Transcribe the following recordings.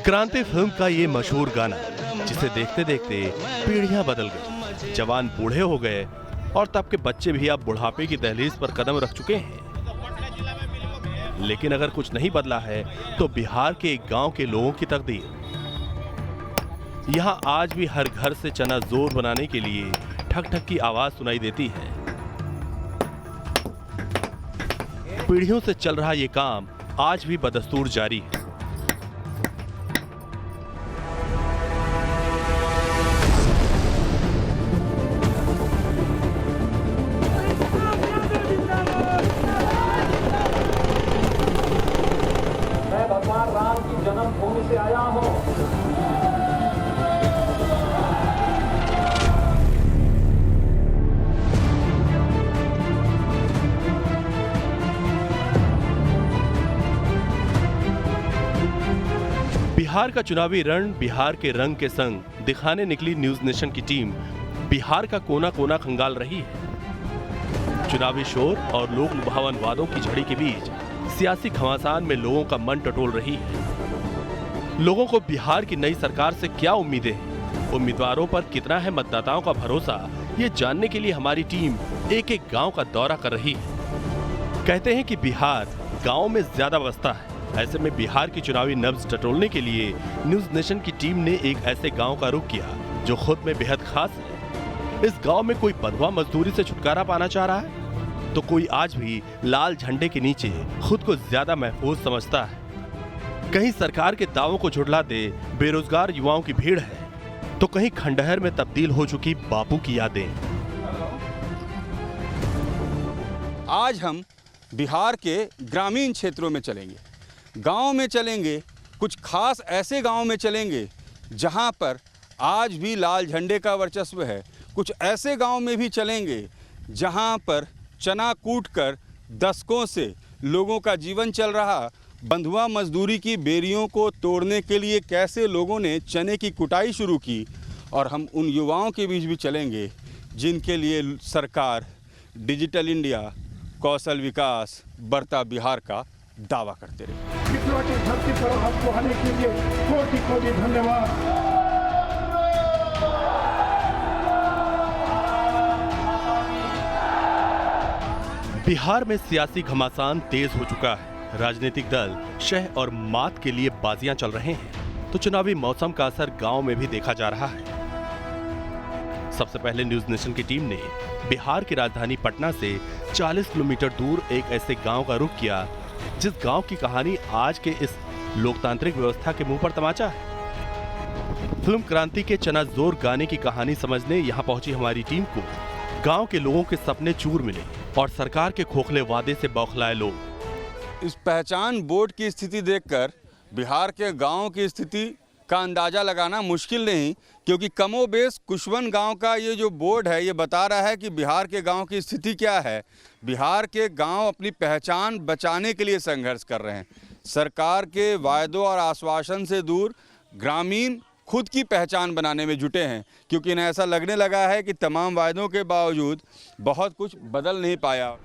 क्रांति फिल्म का ये मशहूर गाना जिसे देखते देखते पीढ़ियां बदल गई, जवान बूढ़े हो गए और तब के बच्चे भी अब बुढ़ापे की दहलीज पर कदम रख चुके हैं। लेकिन अगर कुछ नहीं बदला है तो बिहार के एक गांव के लोगों की तकदीर। यहां आज भी हर घर से चना जोर बनाने के लिए ठक ठक की आवाज सुनाई देती है। पीढ़ियों से चल रहा ये काम आज भी बदस्तूर जारी है। मैं भगवान राम की जन्मभूमि से आया हूं। बिहार का चुनावी रण बिहार के रंग के संग दिखाने निकली न्यूज नेशन की टीम बिहार का कोना कोना खंगाल रही है। चुनावी शोर और लोक लुभावन वादों की झड़ी के बीच सियासी घमासान में लोगों का मन टटोल रही है। लोगों को बिहार की नई सरकार से क्या उम्मीदें हैं, उम्मीदवारों पर कितना है मतदाताओं का भरोसा, ये जानने के लिए हमारी टीम एक एक गांव का दौरा कर रही है। कहते हैं कि बिहार गांव में ज्यादा बसता है। ऐसे में बिहार की चुनावी नब्ज टटोलने के लिए न्यूज नेशन की टीम ने एक ऐसे गांव का रुख किया जो खुद में बेहद खास है। इस गांव में कोई बंधुआ मजदूरी से छुटकारा पाना चाह रहा है तो कोई आज भी लाल झंडे के नीचे खुद को ज्यादा महफूज समझता है। कहीं सरकार के दावों को झुठलाते बेरोजगार युवाओं की भीड़ है तो कहीं खंडहर में तब्दील हो चुकी बापू की यादें। आज हम बिहार के ग्रामीण क्षेत्रों में चलेंगे, गांव में चलेंगे, कुछ खास ऐसे गांव में चलेंगे जहां पर आज भी लाल झंडे का वर्चस्व है। कुछ ऐसे गांव में भी चलेंगे जहां पर चना कूटकर दशकों से लोगों का जीवन चल रहा। बंधुआ मजदूरी की बेरियों को तोड़ने के लिए कैसे लोगों ने चने की कुटाई शुरू की। और हम उन युवाओं के बीच भी चलेंगे जिनके लिए सरकार डिजिटल इंडिया, कौशल विकास, बढ़ता बिहार का दावा करते रहे। मित्रों की धरती पर हमको आने के लिए कोटि कोटि धन्यवाद। बिहार में सियासी घमासान तेज हो चुका है। राजनीतिक दल शह और मात के लिए बाजियां चल रहे हैं तो चुनावी मौसम का असर गांव में भी देखा जा रहा है। सबसे पहले न्यूज नेशन की टीम ने बिहार की राजधानी पटना से 40 किलोमीटर दूर एक ऐसे गांव का रुख किया जिस गांव की कहानी आज के इस लोकतांत्रिक व्यवस्था के मुंह पर तमाचा है। फिल्म क्रांति के चना जोर गाने की कहानी समझने यहां पहुंची हमारी टीम को गांव के लोगों के सपने चूर मिले और सरकार के खोखले वादे से बौखलाए लोग। इस पहचान बोर्ड की स्थिति देखकर बिहार के गांव की स्थिति का अंदाज़ा लगाना मुश्किल नहीं, क्योंकि कमोबेश कुशवन गांव का ये जो बोर्ड है ये बता रहा है कि बिहार के गांव की स्थिति क्या है। बिहार के गांव अपनी पहचान बचाने के लिए संघर्ष कर रहे हैं। सरकार के वायदों और आश्वासन से दूर ग्रामीण खुद की पहचान बनाने में जुटे हैं, क्योंकि इन्हें ऐसा लगने लगा है कि तमाम वायदों के बावजूद बहुत कुछ बदल नहीं पाया।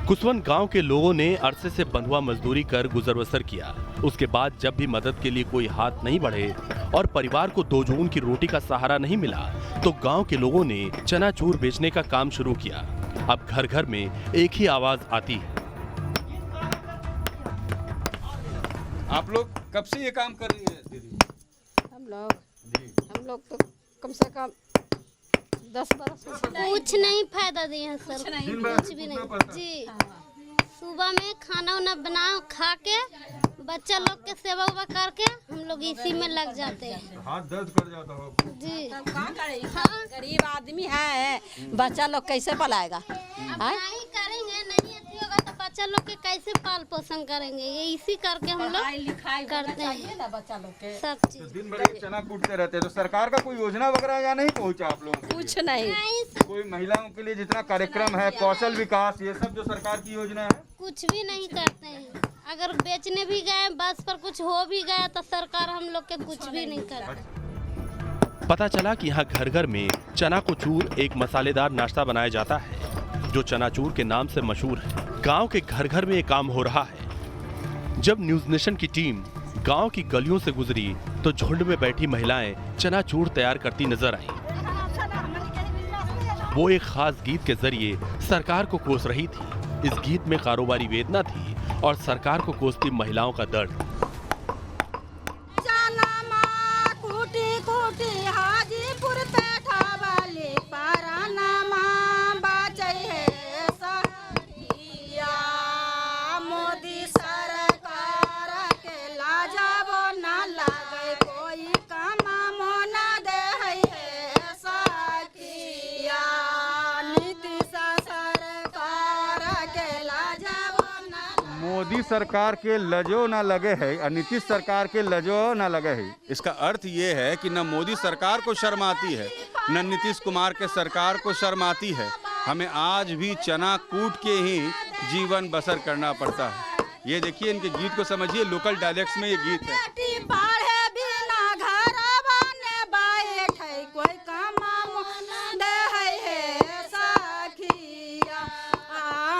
कुशवन गांव के लोगों ने अरसे से बंधुआ मजदूरी कर गुजर बसर किया। उसके बाद जब भी मदद के लिए कोई हाथ नहीं बढ़े और परिवार को 2 जून की रोटी का सहारा नहीं मिला तो गांव के लोगों ने चनाचूर बेचने का काम शुरू किया। अब घर घर में एक ही आवाज आती है। आप लोग कब से ये काम कर रही है दीदी? हम लोग तो कम से कम 10 बरस कुछ नहीं फायदा दिए हैं सर, कुछ भी नहीं जी। सुबह में खाना वाना बना खा के बच्चा लोग के सेवा उवा करके हम लोग इसी में लग जाते हैं। हाथ दर्द कर जाता हो जी। हाँ, गरीब आदमी है, बच्चा लोग कैसे पलाएगा? नहीं करेंगे, नहीं अच्छी होगा तो बच्चा लोग के कैसे पाल पोषण करेंगे? ये इसी करके हम लोग करते हैं ना बच्चा लोग के सब चीज। दिन भर ये चना कूटते रहते हैं, तो सरकार का कोई योजना वगैरह या नहीं पहुंचा आप लोगों को? कुछ नहीं। कोई महिलाओं के लिए जितना कार्यक्रम है, कौशल विकास, ये सब जो सरकार की योजना है कुछ भी नहीं करते हैं। अगर बेचने भी गए बस पर कुछ हो भी गया तो सरकार हम लोग के कुछ भी नहीं करती। पता चला कि यहाँ घर घर में चना को चूर एक मसालेदार नाश्ता बनाया जाता है जो चनाचूर के नाम से मशहूर है। गांव के घर घर में ये काम हो रहा है। जब न्यूज नेशन की टीम गांव की गलियों से गुजरी तो झुंड में बैठी महिलाएं चनाचूर तैयार करती नजर आईं। वो एक खास गीत के जरिए सरकार को कोस रही थी। इस गीत में कारोबारी वेदना थी और सरकार को कोसती महिलाओं का दर्द। मोदी सरकार के लजो ना लगे है और नीतीश सरकार के लजो ना लगे है। इसका अर्थ ये है कि न मोदी सरकार को शर्म आती है न नीतीश कुमार के सरकार को शर्म आती है। हमें आज भी चना कूट के ही जीवन बसर करना पड़ता है। ये देखिए, इनके गीत को समझिए, लोकल डायलेक्ट्स में ये गीत है।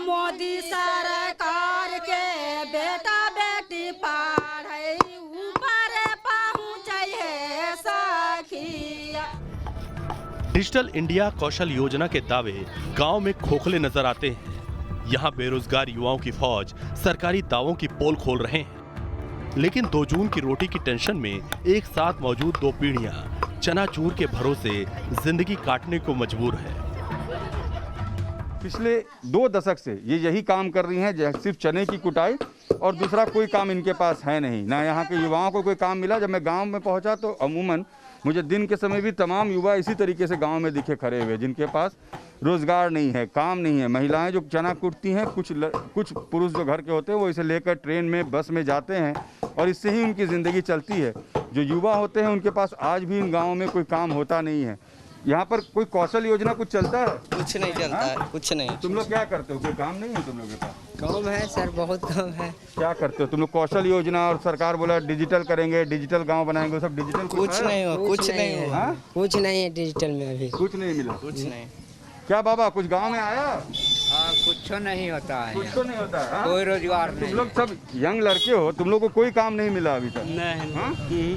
मोदी सरकार के बेटा बेटी पढ़े ऊपर पहुँचे सखिया। डिजिटल इंडिया कौशल योजना के दावे गांव में खोखले नजर आते हैं। यहाँ बेरोजगार युवाओं की फौज सरकारी दावों की पोल खोल रहे हैं, लेकिन 2 जून की रोटी की टेंशन में एक साथ मौजूद 2 पीढ़ियां चनाचूर के भरोसे जिंदगी काटने को मजबूर है। पिछले 2 दशक से ये यही काम कर रही हैं, सिर्फ चने की कुटाई, और दूसरा कोई काम इनके पास है नहीं। ना यहाँ के युवाओं को कोई काम मिला। जब मैं गांव में पहुंचा तो अमूमन मुझे दिन के समय भी तमाम युवा इसी तरीके से गांव में दिखे खड़े हुए, जिनके पास रोजगार नहीं है, काम नहीं है। महिलाएं जो चना कुटती हैं, कुछ पुरुष जो घर के होते हैं वो इसे लेकर ट्रेन में, बस में जाते हैं और इससे ही उनकी ज़िंदगी चलती है। जो युवा होते हैं उनके पास आज भी इन गाँवों में कोई काम होता नहीं है। यहाँ पर कोई कौशल योजना कुछ चलता है? कुछ नहीं चलता है, कुछ नहीं। तुम लोग क्या करते हो? कोई काम नहीं है तुम लोगों के पास? काम है सर, बहुत काम है। क्या करते हो तुम लोग? कौशल योजना और सरकार बोला डिजिटल करेंगे, डिजिटल गांव बनाएंगे, वो सब डिजिटल कुछ नहीं हो, कुछ नहीं हो, हाँ? कुछ नहीं है डिजिटल में अभी, कुछ नहीं मिला, कुछ नहीं। क्या बाबा कुछ गांव में आया? हाँ, कुछ नहीं होता है, कुछ तो नहीं होता है, कोई रोजगार नहीं। तुम लोग सब यंग लड़के हो, तुम लोग को कोई काम नहीं मिला अभी तक? नहीं।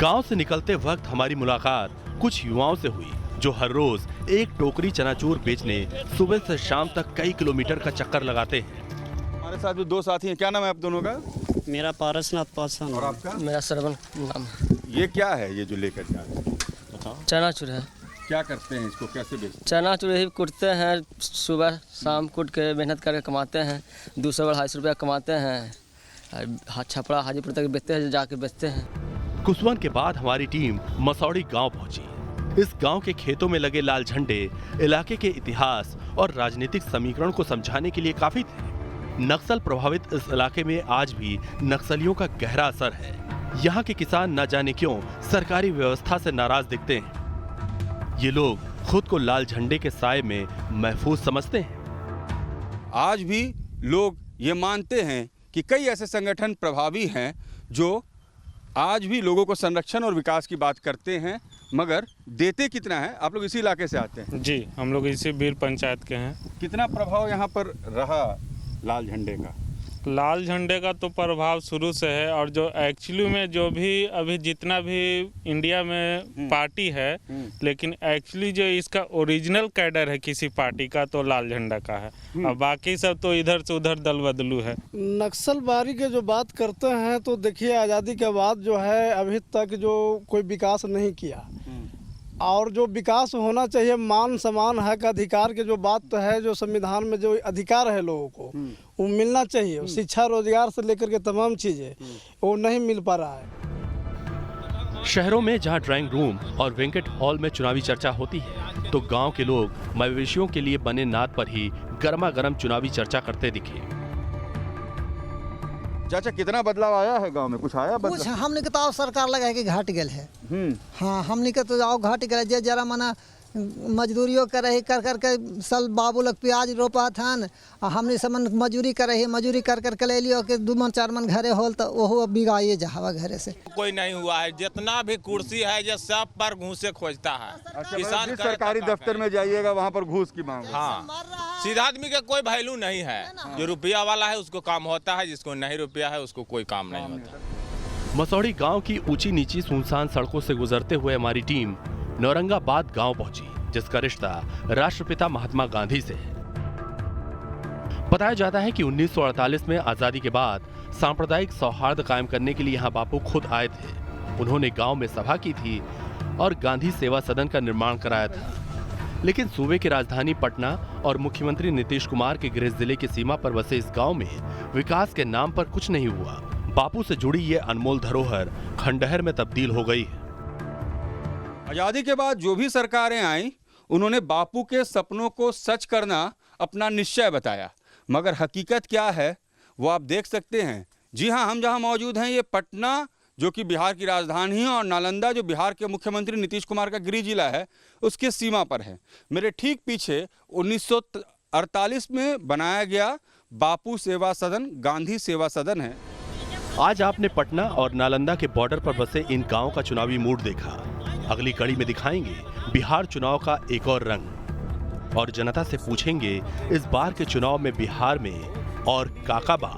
गांव से निकलते वक्त हमारी मुलाकात कुछ युवाओं से हुई जो हर रोज एक टोकरी चनाचूर बेचने सुबह से शाम तक कई किलोमीटर का चक्कर लगाते हैं। हमारे साथ जो 2 साथी हैं, क्या नाम है आप दोनों का? मेरा पारसनाथ पासवान। और आपका? मेरा श्रवण नाम। ये क्या है ये जो लेकर जा रहे हैं? बताओ। चनाचूर है। क्या करते हैं इसको, कैसे बेचते हैं? चनाचूर ही कुटते हैं, सुबह शाम कुट के मेहनत करके कमाते हैं, 200-250 रुपया कमाते हैं। छपड़ा हाजीपुर तक बेचते हैं, जाके बेचते हैं। कुसवन के बाद हमारी टीम मसौड़ी गांव पहुंची। इस गांव के खेतों में लगे लाल झंडे इलाके के इतिहास और राजनीतिक समीकरण को समझाने के लिए काफी थे। नक्सल प्रभावित इस इलाके में आज भी नक्सलियों का गहरा असर है। यहाँ के किसान न जाने क्यों सरकारी व्यवस्था से नाराज दिखते हैं। ये लोग खुद को लाल झंडे के साए में महफूज समझते हैं। आज भी लोग ये मानते हैं कि कई ऐसे संगठन प्रभावी हैं जो आज भी लोगों को संरक्षण और विकास की बात करते हैं, मगर देते कितना है? आप लोग इसी इलाके से आते हैं? जी, हम लोग इसी बीर पंचायत के हैं। कितना प्रभाव यहाँ पर रहा लाल झंडे का? लाल झंडे का तो प्रभाव शुरू से है, और जो एक्चुअली में जो भी अभी जितना भी इंडिया में पार्टी है, लेकिन एक्चुअली जो इसका ओरिजिनल कैडर है किसी पार्टी का तो लाल झंडा का है, और बाकी सब तो इधर से उधर दल बदलू है। नक्सलबारी के जो बात करते हैं तो देखिए, आज़ादी के बाद जो है अभी तक जो कोई विकास नहीं किया, और जो विकास होना चाहिए, मान सम्मान हक अधिकार के जो बात तो है, जो संविधान में जो अधिकार है लोगों को वो मिलना चाहिए। शिक्षा रोजगार से लेकर के तमाम चीज़ें वो नहीं मिल पा रहा है। शहरों में जहां ड्राइंग रूम और वेंकट हॉल में चुनावी चर्चा होती है, तो गांव के लोग मवेशियों के लिए बने नाद पर ही गर्मा गर्म चुनावी चर्चा करते दिखे। चाचा, कितना बदलाव आया है गांव में? कुछ आया बदलाव? कुछ हमने के तो सरकार लगा के घाट गल है। हाँ, हमने के तो आओ घाट गल, जे जरा मना मजदूरियों करे कर के सल बाबू लोग प्याज रोपा था हमने समन मजूरी करे मजूरी कर के ले लियो कि 2 मन 4 मन घरे होल तो वो बिगाइए जहावा घरे से कोई नहीं हुआ है। जितना भी कुर्सी है ये सब पर घूसे खोजता है। किसान सरकारी दफ्तर में जाइएगा वहाँ पर घूस की मांग। हाँ, सीधा आदमी का कोई वैल्यू नहीं है। जो रुपया वाला है उसको काम होता है, जिसको नहीं रुपया है उसको कोई काम नहीं होता। मसौड़ी गांव की ऊंची नीची सुनसान सड़कों से गुजरते हुए हमारी टीम नौरंगाबाद गांव पहुंची, जिसका रिश्ता राष्ट्रपिता महात्मा गांधी से है। बताया जाता है कि 1948 में आजादी के बाद सांप्रदायिक सौहार्द कायम करने के लिए यहां बापू खुद आए थे। उन्होंने गांव में सभा की थी और गांधी सेवा सदन का निर्माण कराया था। लेकिन सूबे की राजधानी पटना और मुख्यमंत्री नीतीश कुमार के गृह जिले की सीमा पर बसे इस गांव में विकास के नाम पर कुछ नहीं हुआ। बापू से जुड़ी ये अनमोल धरोहर खंडहर में तब्दील हो गई है। आज़ादी के बाद जो भी सरकारें आईं, उन्होंने बापू के सपनों को सच करना अपना निश्चय बताया, मगर हकीकत क्या है वो आप देख सकते हैं। जी हाँ, हम जहाँ मौजूद हैं ये पटना जो कि बिहार की राजधानी है और नालंदा जो बिहार के मुख्यमंत्री नीतीश कुमार का गृह जिला है उसके सीमा पर है। मेरे ठीक पीछे 1948 में बनाया गया बापू सेवा सदन, गांधी सेवा सदन है। आज आपने पटना और नालंदा के बॉर्डर पर बसे इन गांवों का चुनावी मूड देखा। अगली कड़ी में दिखाएंगे बिहार चुनाव का एक और रंग और जनता से पूछेंगे इस बार के चुनाव में बिहार में और काका बा।